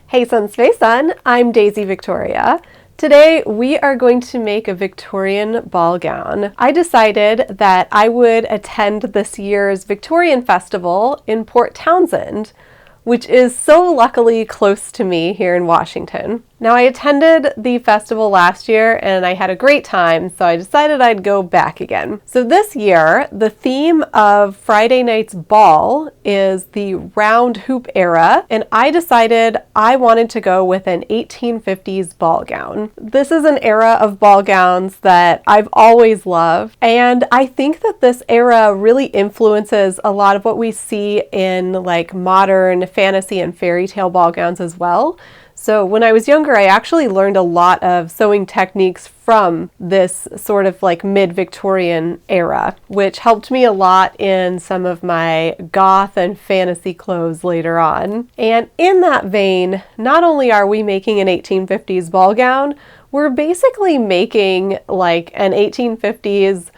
Hey Sun Space Sun, I'm Daisy Victoria. Today we are going to make a Victorian ball gown. I decided that I would attend this year's Victorian Festival in Port Townsend, which is so luckily close to me here in Washington. Now, I attended the festival last year and I had a great time, so I decided I'd go back again. So this year, the theme of Friday night's ball is the round hoop era, and I decided I wanted to go with an 1850s ball gown. This is an era of ball gowns that I've always loved, and I think that this era really influences a lot of what we see in like modern fantasy and fairy tale ball gowns as well. So when I was younger, I actually learned a lot of sewing techniques from this sort of like mid-Victorian era, which helped me a lot in some of my goth and fantasy clothes later on. And in that vein, not only are we making an 1850s ball gown, we're basically making like an 1850s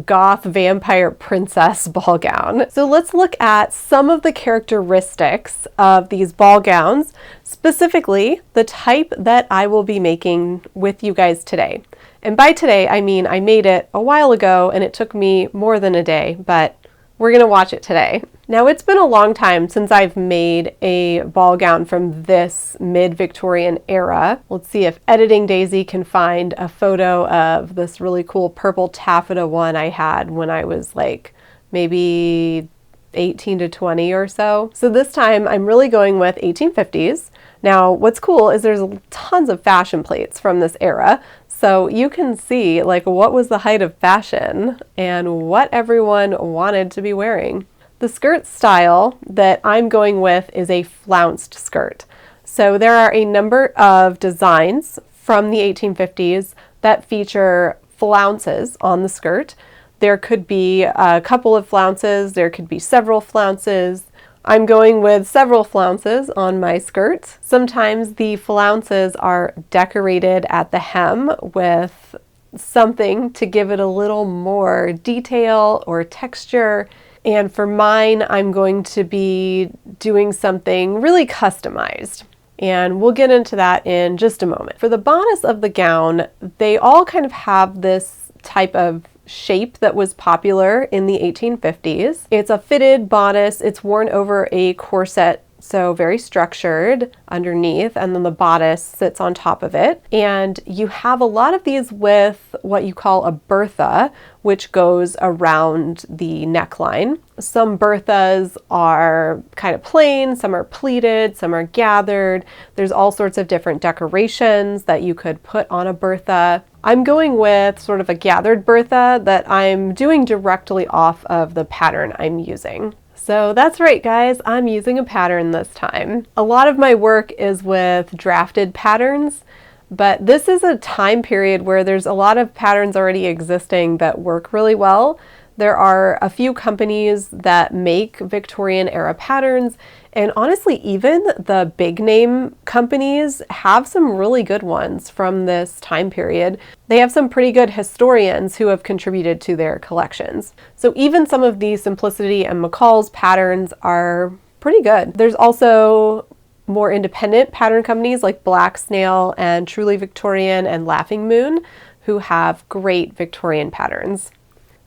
goth vampire princess ball gown. So let's look at some of the characteristics of these ball gowns, specifically the type that I will be making with you guys today. And by today, I mean I made it a while ago and it took me more than a day, but we're gonna watch it today. Now, it's been a long time since I've made a ball gown from this mid-Victorian era. Let's see if Editing Daisy can find a photo of this really cool purple taffeta one I had when I was like maybe 18 to 20 or so. So this time I'm really going with 1850s. Now, what's cool is there's tons of fashion plates from this era. So you can see like what was the height of fashion and what everyone wanted to be wearing. The skirt style that I'm going with is a flounced skirt. So there are a number of designs from the 1850s that feature flounces on the skirt. There could be a couple of flounces, there could be several flounces. I'm going with several flounces on my skirt. Sometimes the flounces are decorated at the hem with something to give it a little more detail or texture. And for mine, I'm going to be doing something really customized. And we'll get into that in just a moment. For the bodice of the gown, they all kind of have this type of shape that was popular in the 1850s. It's a fitted bodice. It's worn over a corset, so very structured underneath, and then the bodice sits on top of it. And you have a lot of these with what you call a bertha, which goes around the neckline. Some berthas are kind of plain, some are pleated, some are gathered. There's all sorts of different decorations that you could put on a bertha. I'm going with sort of a gathered bertha that I'm doing directly off of the pattern I'm using. So that's right, guys, I'm using a pattern this time. A lot of my work is with drafted patterns, but this is a time period where there's a lot of patterns already existing that work really well. There are a few companies that make Victorian era patterns, and honestly, even the big name companies have some really good ones from this time period. They have some pretty good historians who have contributed to their collections. So even some of the Simplicity and McCall's patterns are pretty good. There's also more independent pattern companies like Black Snail and Truly Victorian and Laughing Moon who have great Victorian patterns.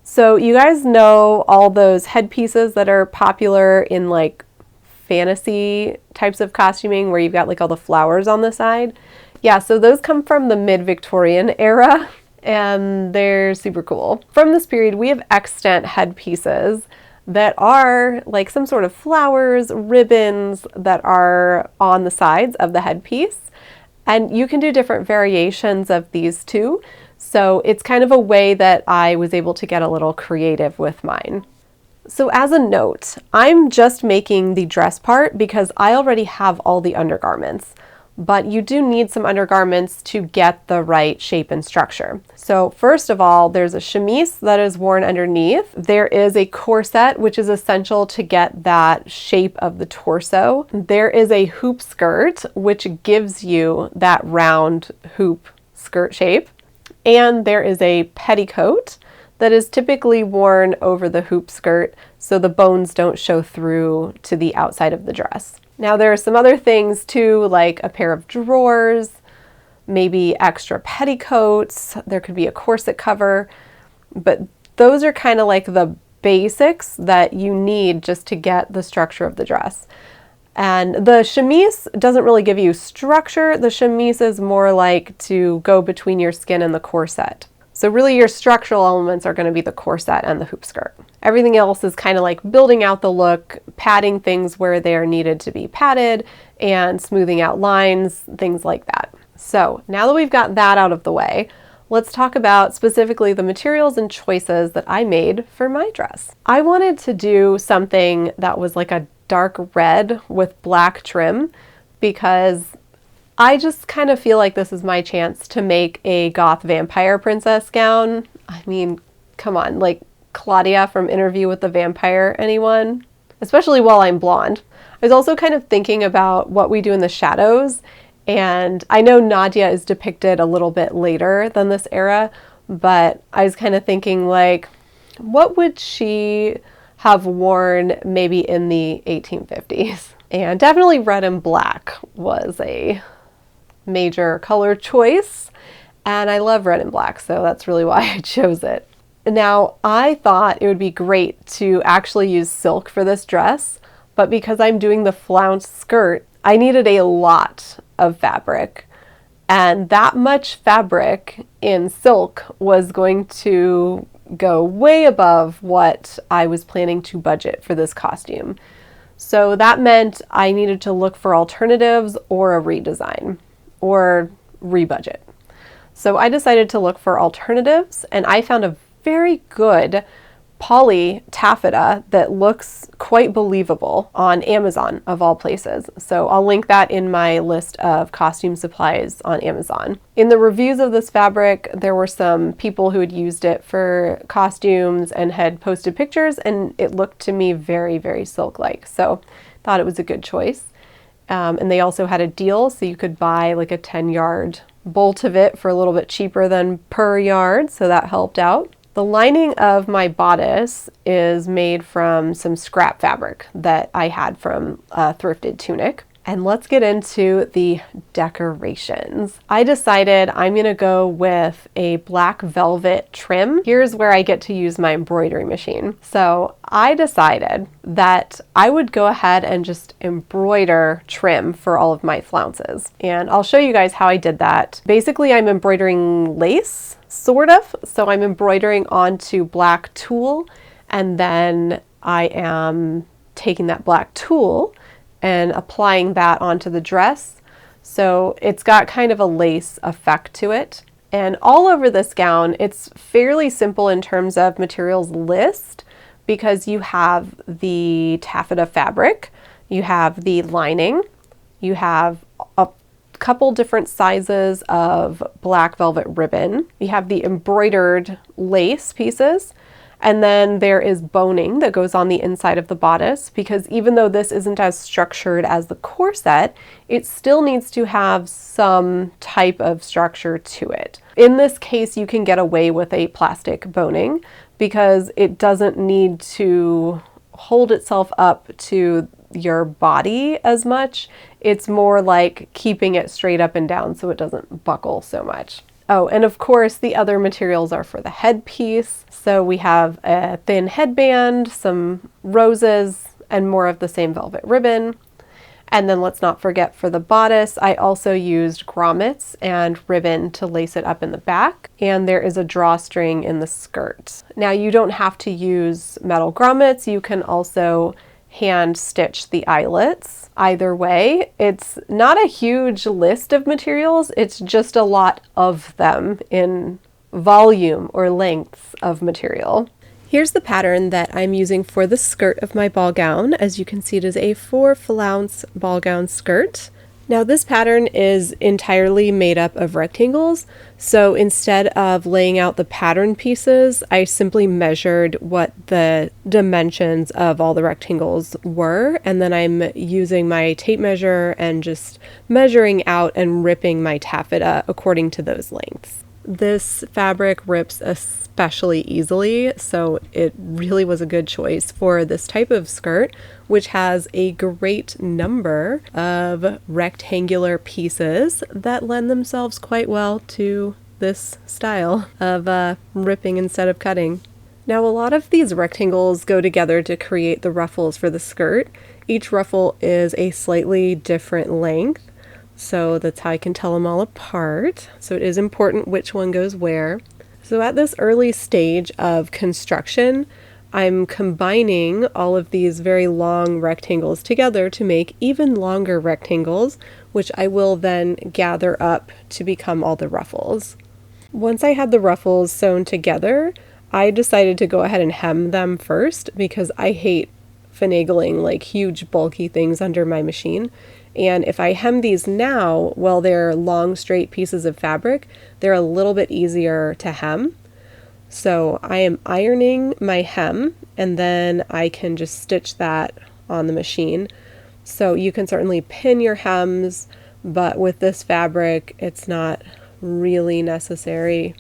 So you guys know all those headpieces that are popular in like fantasy types of costuming where you've got like all the flowers on the side? Yeah, so those come from the mid-Victorian era and they're super cool. From this period, we have extant headpieces that are like some sort of flowers, ribbons that are on the sides of the headpiece. And you can do different variations of these too. So it's kind of a way that I was able to get a little creative with mine. So as a note, I'm just making the dress part because I already have all the undergarments, but you do need some undergarments to get the right shape and structure. So first of all, there's a chemise that is worn underneath. There is a corset, which is essential to get that shape of the torso. There is a hoop skirt, which gives you that round hoop skirt shape. And there is a petticoat that is typically worn over the hoop skirt so the bones don't show through to the outside of the dress. Now there are some other things too, like a pair of drawers, maybe extra petticoats, there could be a corset cover, but those are kind of like the basics that you need just to get the structure of the dress. And the chemise doesn't really give you structure. The chemise is more like to go between your skin and the corset. So really your structural elements are going to be the corset and the hoop skirt. Everything else is kind of like building out the look, padding things where they are needed to be padded, and smoothing out lines, things like that. So now that we've got that out of the way, let's talk about specifically the materials and choices that I made for my dress. I wanted to do something that was like a dark red with black trim because I just kind of feel like this is my chance to make a goth vampire princess gown. I mean, come on, like Claudia from Interview with the Vampire, anyone? Especially while I'm blonde. I was also kind of thinking about what we do in the shadows, and I know Nadia is depicted a little bit later than this era, but I was kind of thinking like, what would she have worn maybe in the 1850s? And definitely red and black was a major color choice, and I love red and black, so that's really why I chose it. Now, I thought it would be great to actually use silk for this dress, but because I'm doing the flounce skirt, I needed a lot of fabric, and that much fabric in silk was going to go way above what I was planning to budget for this costume. So that meant I needed to look for alternatives or a redesign or rebudget. So I decided to look for alternatives, and I found a very good poly taffeta that looks quite believable on Amazon of all places. So I'll link that in my list of costume supplies on Amazon. In the reviews of this fabric, there were some people who had used it for costumes and had posted pictures, and it looked to me very, very silk-like. So I thought it was a good choice. And they also had a deal, so you could buy like a 10-yard bolt of it for a little bit cheaper than per yard, so that helped out. The lining of my bodice is made from some scrap fabric that I had from a thrifted tunic. And let's get into the decorations. I decided I'm gonna go with a black velvet trim. Here's where I get to use my embroidery machine. So I decided that I would go ahead and just embroider trim for all of my flounces. And I'll show you guys how I did that. Basically, I'm embroidering lace, sort of. So I'm embroidering onto black tulle, and then I am taking that black tulle and applying that onto the dress. So it's got kind of a lace effect to it. And all over this gown, it's fairly simple in terms of materials list because you have the taffeta fabric, you have the lining, you have a couple different sizes of black velvet ribbon, you have the embroidered lace pieces, and then there is boning that goes on the inside of the bodice, because even though this isn't as structured as the corset, it still needs to have some type of structure to it. In this case, you can get away with a plastic boning because it doesn't need to hold itself up to your body as much. It's more like keeping it straight up and down so it doesn't buckle so much. Oh, and of course the other materials are for the headpiece. So we have a thin headband, some roses, and more of the same velvet ribbon. And then let's not forget for the bodice, I also used grommets and ribbon to lace it up in the back. And there is a drawstring in the skirt. Now you don't have to use metal grommets. You can also hand stitch the eyelets. Either way, it's not a huge list of materials, it's just a lot of them in volume or lengths of material. Here's the pattern that I'm using for the skirt of my ball gown. As you can see, it is a 4-flounce ball gown skirt. Now this pattern is entirely made up of rectangles, so instead of laying out the pattern pieces, I simply measured what the dimensions of all the rectangles were, and then I'm using my tape measure and just measuring out and ripping my taffeta according to those lengths. This fabric rips especially easily, so it really was a good choice for this type of skirt, which has a great number of rectangular pieces that lend themselves quite well to this style of ripping instead of cutting. Now, a lot of these rectangles go together to create the ruffles for the skirt. Each ruffle is a slightly different length, so that's how I can tell them all apart. So it is important which one goes where. So at this early stage of construction, I'm combining all of these very long rectangles together to make even longer rectangles, which I will then gather up to become all the ruffles. Once I had the ruffles sewn together, I decided to go ahead and hem them first because I hate finagling like huge bulky things under my machine. And if I hem these now, well, they're long straight pieces of fabric, they're a little bit easier to hem. So I am ironing my hem, and then I can just stitch that on the machine. So you can certainly pin your hems, but with this fabric, it's not really necessary.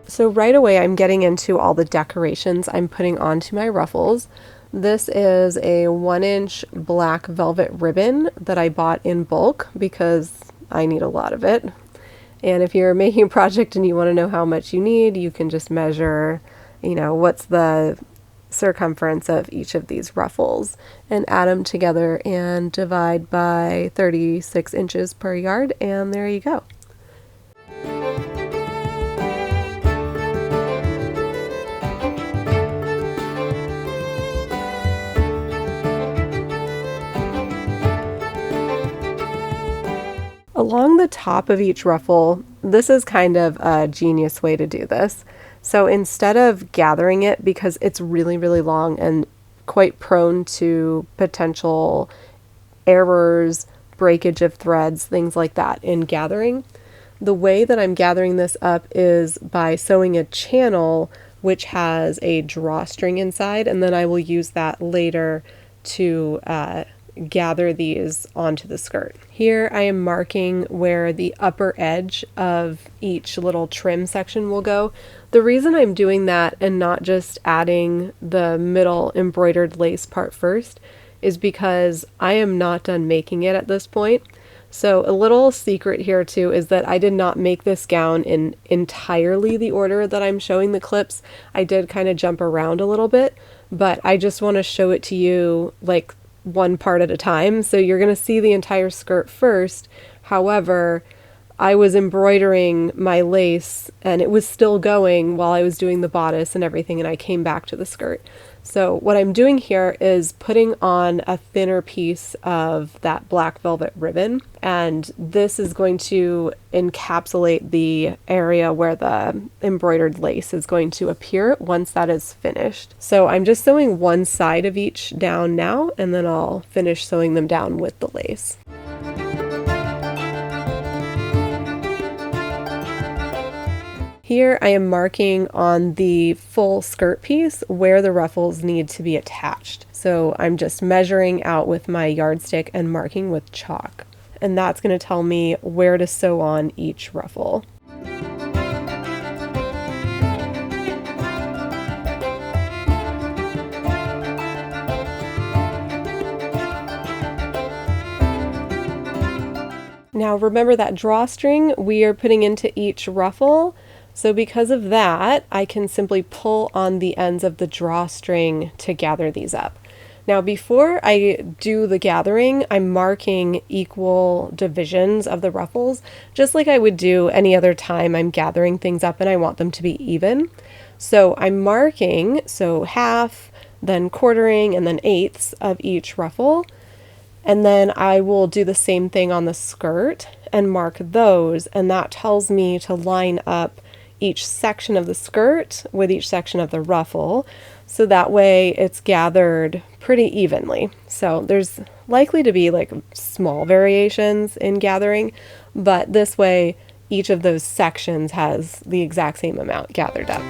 So right away I'm getting into all the decorations I'm putting onto my ruffles. This is a 1-inch black velvet ribbon that I bought in bulk because I need a lot of it. And if you're making a project and you want to know how much you need, you can just measure, what's the circumference of each of these ruffles and add them together and divide by 36 inches per yard, and there you go. Along the top of each ruffle, this is kind of a genius way to do this. So instead of gathering it, because it's really, really long and quite prone to potential errors, breakage of threads, things like that in gathering, the way that I'm gathering this up is by sewing a channel which has a drawstring inside, and then I will use that later to gather these onto the skirt. Here I am marking where the upper edge of each little trim section will go. The reason I'm doing that and not just adding the middle embroidered lace part first is because I am not done making it at this point. So a little secret here too is that I did not make this gown in entirely the order that I'm showing the clips. I did kind of jump around a little bit, but I just want to show it to you like one part at a time. So you're going to see the entire skirt first. However, I was embroidering my lace and it was still going while I was doing the bodice and everything, and I came back to the skirt. So what I'm doing here is putting on a thinner piece of that black velvet ribbon, and this is going to encapsulate the area where the embroidered lace is going to appear once that is finished. So I'm just sewing one side of each down now, and then I'll finish sewing them down with the lace. Here I am marking on the full skirt piece where the ruffles need to be attached. So I'm just measuring out with my yardstick and marking with chalk. And that's going to tell me where to sew on each ruffle. Now remember that drawstring we are putting into each ruffle. So because of that, I can simply pull on the ends of the drawstring to gather these up. Now before I do the gathering, I'm marking equal divisions of the ruffles, just like I would do any other time I'm gathering things up and I want them to be even. So I'm marking, so half, then quartering, and then eighths of each ruffle. And then I will do the same thing on the skirt and mark those, and that tells me to line up each section of the skirt with each section of the ruffle, so that way it's gathered pretty evenly. So there's likely to be like small variations in gathering, but this way each of those sections has the exact same amount gathered up.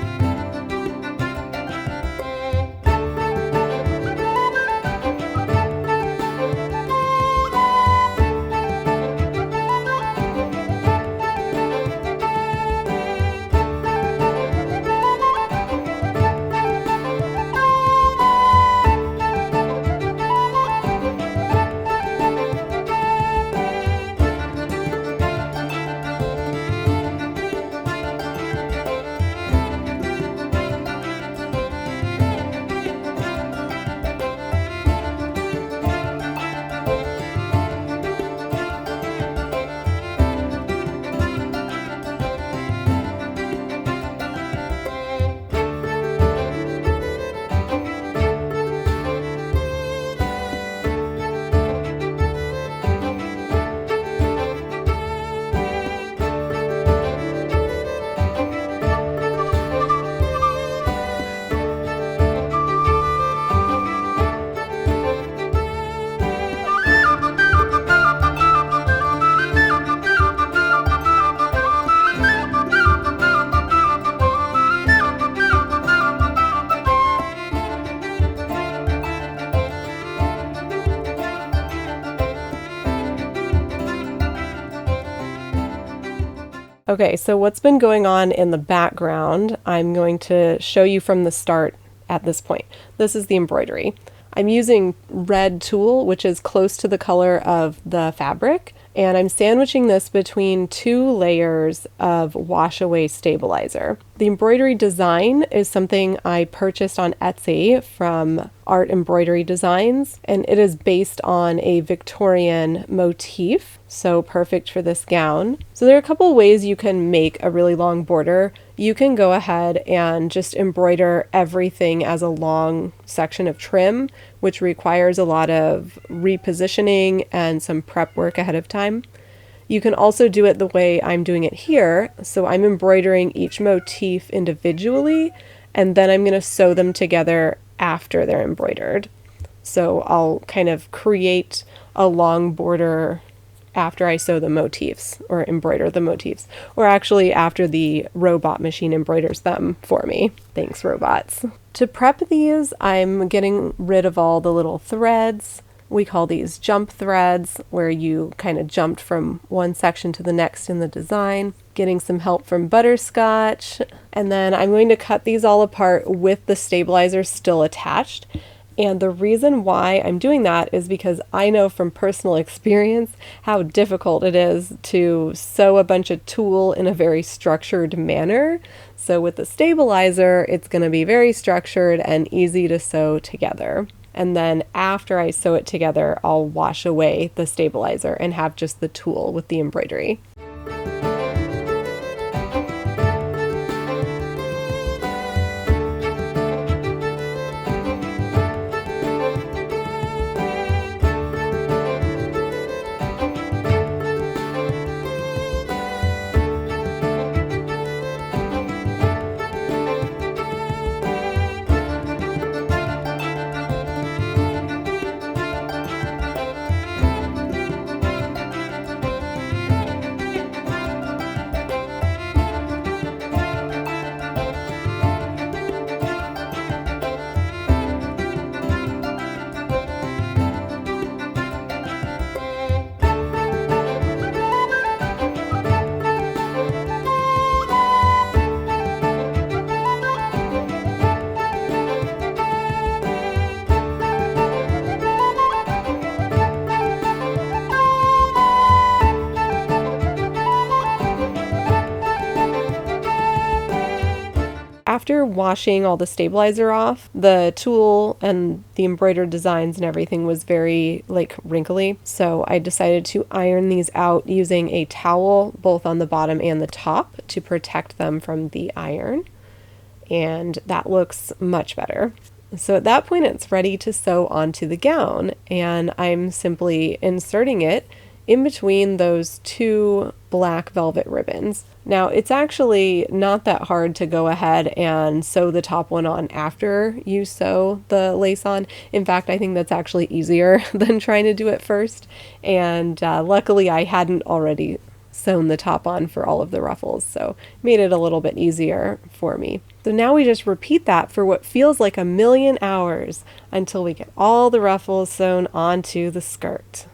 Okay, so what's been going on in the background, I'm going to show you from the start at this point. This is the embroidery. I'm using red tulle, which is close to the color of the fabric, and I'm sandwiching this between 2 layers of wash away stabilizer. The embroidery design is something I purchased on Etsy from Art Embroidery Designs, and it is based on a Victorian motif, so perfect for this gown. So there are a couple ways you can make a really long border. You can go ahead and just embroider everything as a long section of trim, which requires a lot of repositioning and some prep work ahead of time. You can also do it the way I'm doing it here. So I'm embroidering each motif individually, and then I'm going to sew them together after they're embroidered. So I'll kind of create a long border after I sew the motifs or embroider the motifs, or actually after the robot machine embroiders them for me. Thanks, robots. To prep these, I'm getting rid of all the little threads. We call these jump threads, where you kind of jumped from one section to the next in the design. Getting some help from butterscotch. And then I'm going to cut these all apart with the stabilizer still attached. And the reason why I'm doing that is because I know from personal experience how difficult it is to sew a bunch of tulle in a very structured manner. So with the stabilizer, it's going to be very structured and easy to sew together. And then after I sew it together, I'll wash away the stabilizer and have just the tulle with the embroidery. After washing all the stabilizer off, the tulle and the embroidered designs and everything was very wrinkly. So I decided to iron these out using a towel both on the bottom and the top to protect them from the iron. And that looks much better. So at that point it's ready to sew onto the gown, and I'm simply inserting it in between those 2 black velvet ribbons. Now it's actually not that hard to go ahead and sew the top one on after you sew the lace on. In fact, I think that's actually easier than trying to do it first. And luckily I hadn't already sewn the top on for all of the ruffles, so made it a little bit easier for me. So now we just repeat that for what feels like a million hours until we get all the ruffles sewn onto the skirt.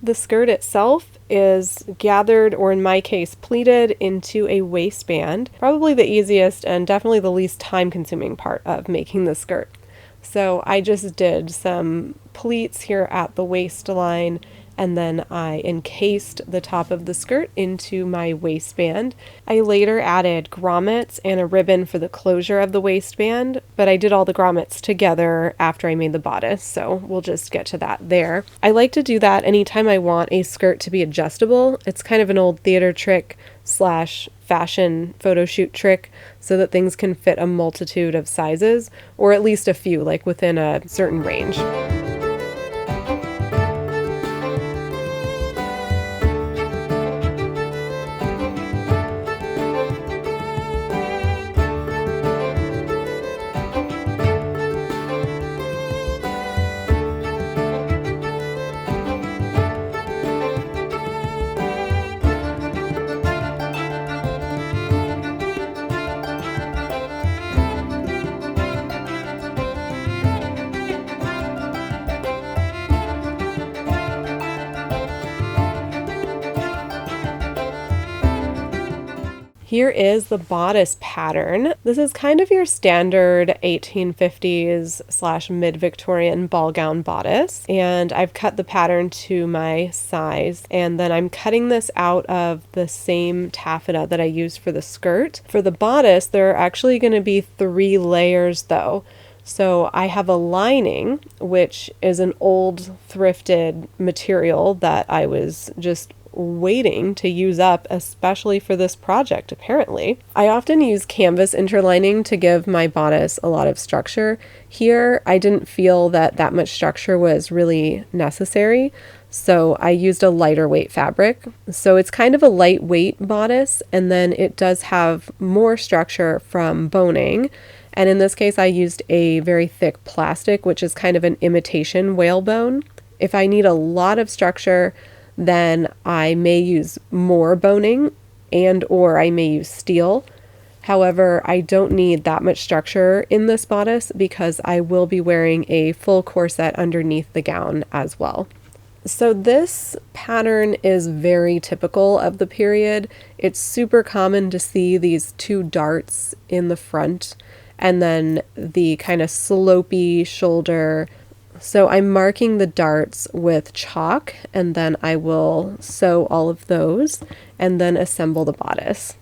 The skirt itself is gathered, or in my case, pleated into a waistband. Probably the easiest and definitely the least time-consuming part of making the skirt. So I just did some pleats here at the waistline, and then I encased the top of the skirt into my waistband. I later added grommets and a ribbon for the closure of the waistband, but I did all the grommets together after I made the bodice, so we'll just get to that there. I like to do that anytime I want a skirt to be adjustable. It's kind of an old theater trick slash fashion photo shoot trick, so that things can fit a multitude of sizes, or at least a few, like within a certain range. Here is the bodice pattern. This is kind of your standard 1850s slash mid-Victorian ball gown bodice, and I've cut the pattern to my size, and then I'm cutting this out of the same taffeta that I used for the skirt. For the bodice, there are actually going to be 3 layers though. So I have a lining, which is an old thrifted material that I was just waiting to use up, especially for this project, apparently. I often use canvas interlining to give my bodice a lot of structure. Here, I didn't feel that much structure was really necessary, so I used a lighter weight fabric. So it's kind of a lightweight bodice, and then it does have more structure from boning. And in this case, I used a very thick plastic, which is kind of an imitation whalebone. If I need a lot of structure, then I may use more boning or I may use steel. However, I don't need that much structure in this bodice because I will be wearing a full corset underneath the gown as well. So this pattern is very typical of the period. It's super common to see these 2 darts in the front and then the kind of slopey shoulder. So I'm marking the darts with chalk, and then I will sew all of those and then assemble the bodice.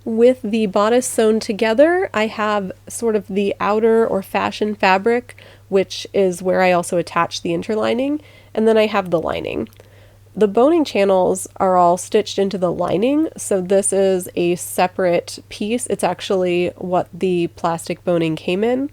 With the bodice sewn together, I have sort of the outer or fashion fabric, which is where I also attach the interlining, and then I have the lining. The boning channels are all stitched into the lining, so this is a separate piece. It's actually what the plastic boning came in.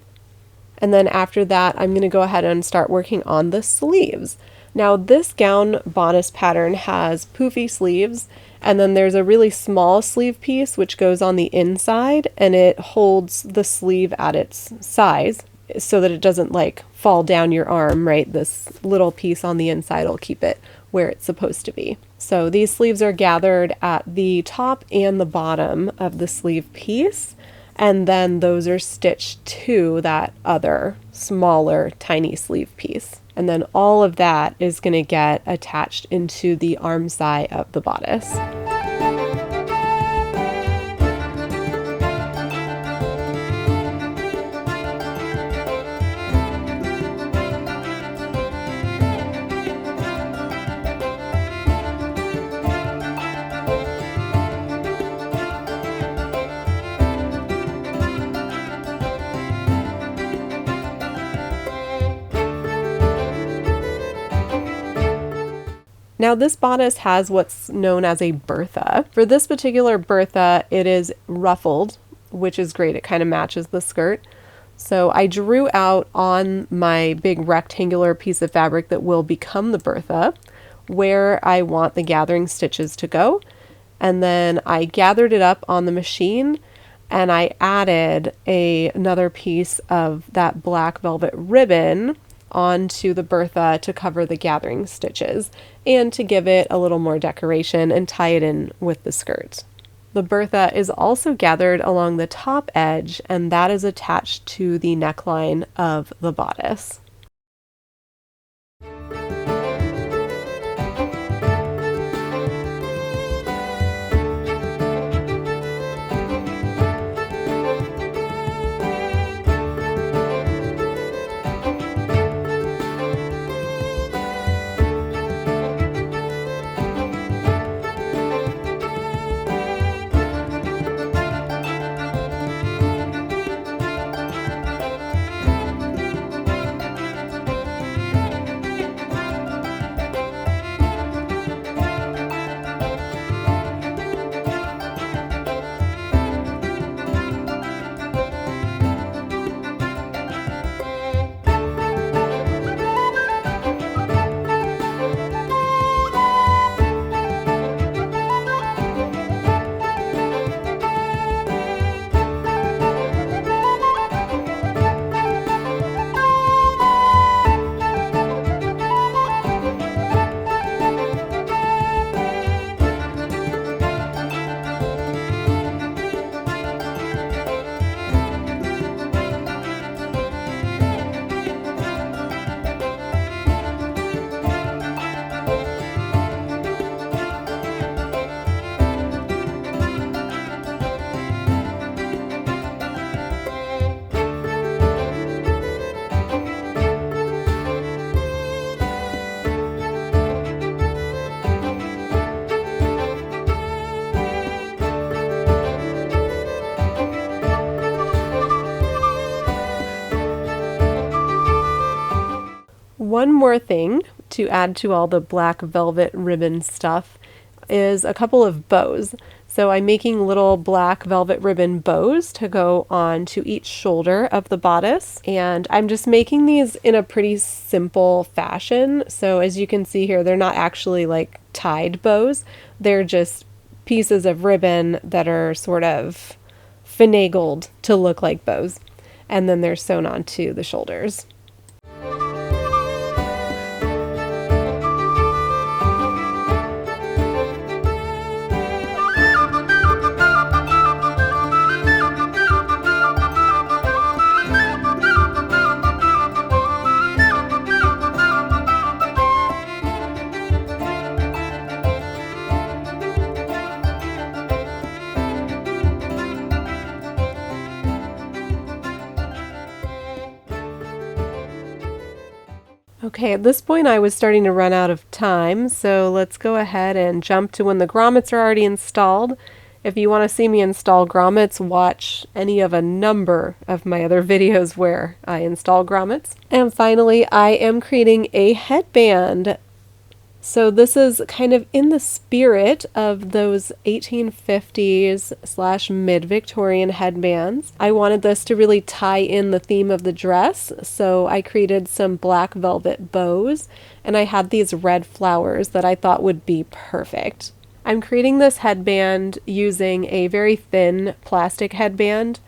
And then after that, I'm going to go ahead and start working on the sleeves. Now this gown bodice pattern has poofy sleeves, and then there's a really small sleeve piece which goes on the inside, and it holds the sleeve at its size so that it doesn't like fall down your arm, right? This little piece on the inside will keep it where it's supposed to be. So these sleeves are gathered at the top and the bottom of the sleeve piece, and then those are stitched to that other smaller tiny sleeve piece. And then all of that is going to get attached into the arm side of the bodice. Now this bodice has what's known as a bertha. For this particular bertha, it is ruffled, which is great. It kind of matches the skirt. So I drew out on my big rectangular piece of fabric that will become the bertha where I want the gathering stitches to go. And then I gathered it up on the machine, and I added another piece of that black velvet ribbon onto the Bertha to cover the gathering stitches and to give it a little more decoration and tie it in with the skirt. The Bertha is also gathered along the top edge, and that is attached to the neckline of the bodice. One more thing to add to all the black velvet ribbon stuff is a couple of bows. So I'm making little black velvet ribbon bows to go on to each shoulder of the bodice, and I'm just making these in a pretty simple fashion. So as you can see here, they're not actually like tied bows, they're just pieces of ribbon that are sort of finagled to look like bows, and then they're sewn onto the shoulders. Okay, at this point I was starting to run out of time, so let's go ahead and jump to when the grommets are already installed. If you want to see me install grommets, watch any of a number of my other videos where I install grommets. And finally, I am creating a headband. So this is kind of in the spirit of those 1850s / mid-Victorian headbands. I wanted this to really tie in the theme of the dress, so I created some black velvet bows, and I had these red flowers that I thought would be perfect. I'm creating this headband using a very thin plastic headband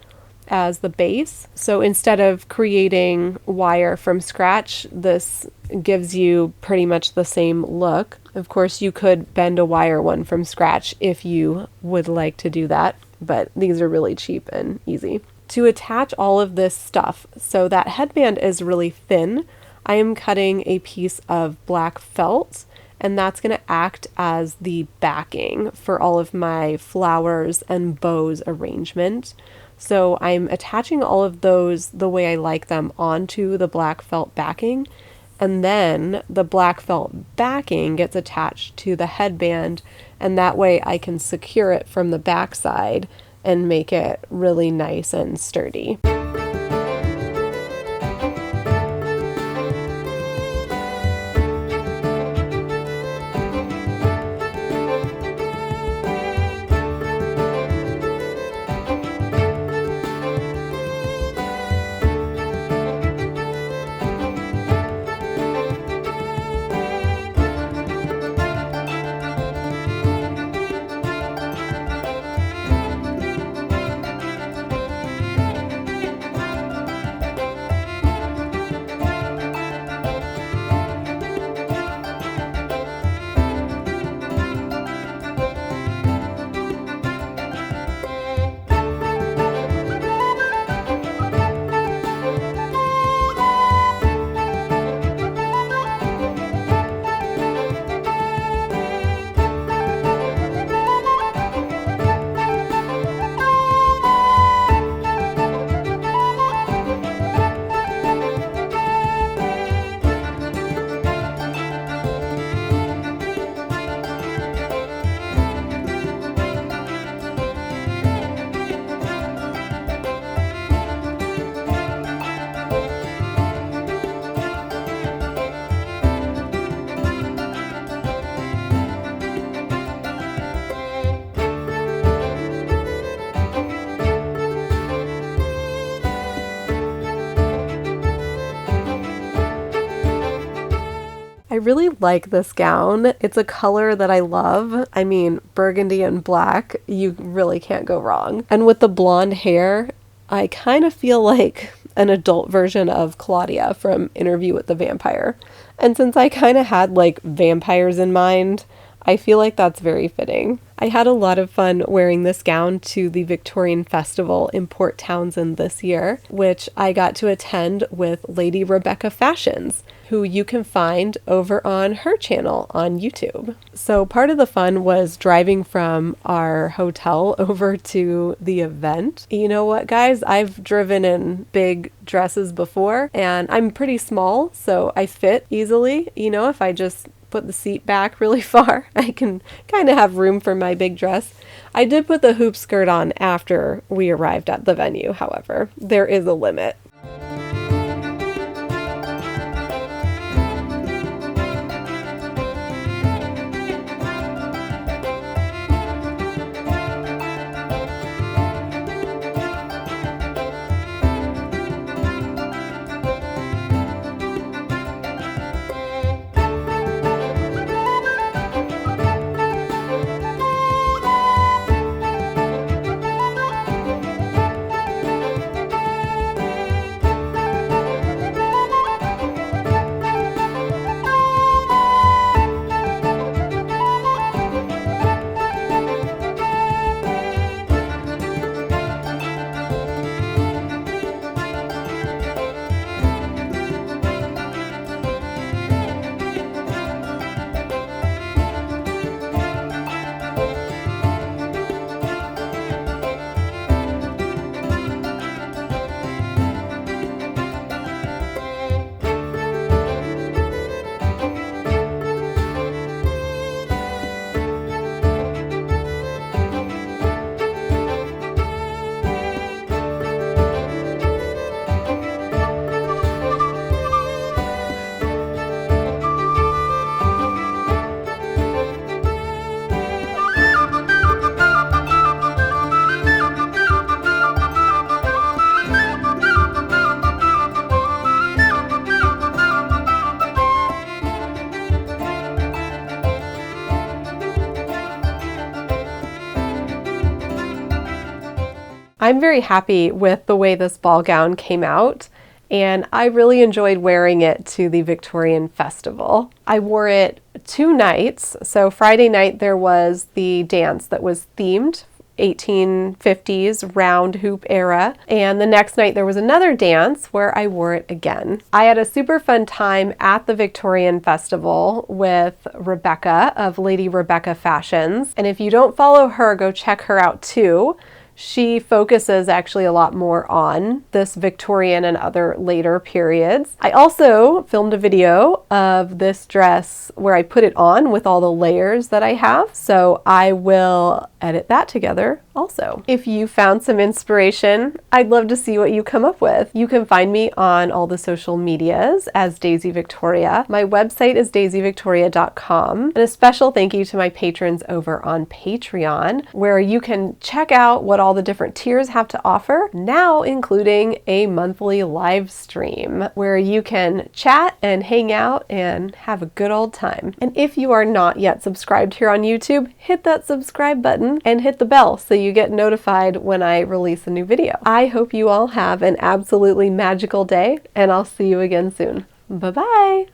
as the base. So instead of creating wire from scratch, this gives you pretty much the same look. Of course, you could bend a wire one from scratch if you would like to do that, but these are really cheap and easy. To attach all of this stuff, so that headband is really thin, I am cutting a piece of black felt, and that's going to act as the backing for all of my flowers and bows arrangement. So I'm attaching all of those the way I like them onto the black felt backing, and then the black felt backing gets attached to the headband, and that way I can secure it from the back side and make it really nice and sturdy. really like this gown. It's a color that I love. I mean, burgundy and black, you really can't go wrong. And with the blonde hair, I kind of feel like an adult version of Claudia from Interview with the Vampire. And since I kind of had like vampires in mind, I feel like that's very fitting. I had a lot of fun wearing this gown to the Victorian Festival in Port Townsend this year, which I got to attend with Lady Rebecca Fashions, who you can find over on her channel on YouTube. So part of the fun was driving from our hotel over to the event. You know what, guys? I've driven in big dresses before, and I'm pretty small, so I fit easily. You know, if I just put the seat back really far, I can kind of have room for my big dress. I did put the hoop skirt on after we arrived at the venue, however. There is a limit. I'm very happy with the way this ball gown came out, and I really enjoyed wearing it to the Victorian Festival. I wore it 2 nights. So Friday night there was the dance that was themed 1850s round hoop era, and the next night there was another dance where I wore it again. I had a super fun time at the Victorian Festival with Rebecca of Lady Rebecca Fashions, and if you don't follow her, go check her out too. She focuses actually a lot more on this Victorian and other later periods. I also filmed a video of this dress where I put it on with all the layers that I have, so I will edit that together also. If you found some inspiration, I'd love to see what you come up with. You can find me on all the social medias as Daisy Victoria. My website is daisyvictoria.com, and a special thank you to my patrons over on Patreon, where you can check out what all the different tiers have to offer, now including a monthly live stream where you can chat and hang out and have a good old time. And if you are not yet subscribed here on YouTube, hit that subscribe button and hit the bell so you get notified when I release a new video. I hope you all have an absolutely magical day, and I'll see you again soon. Bye-bye!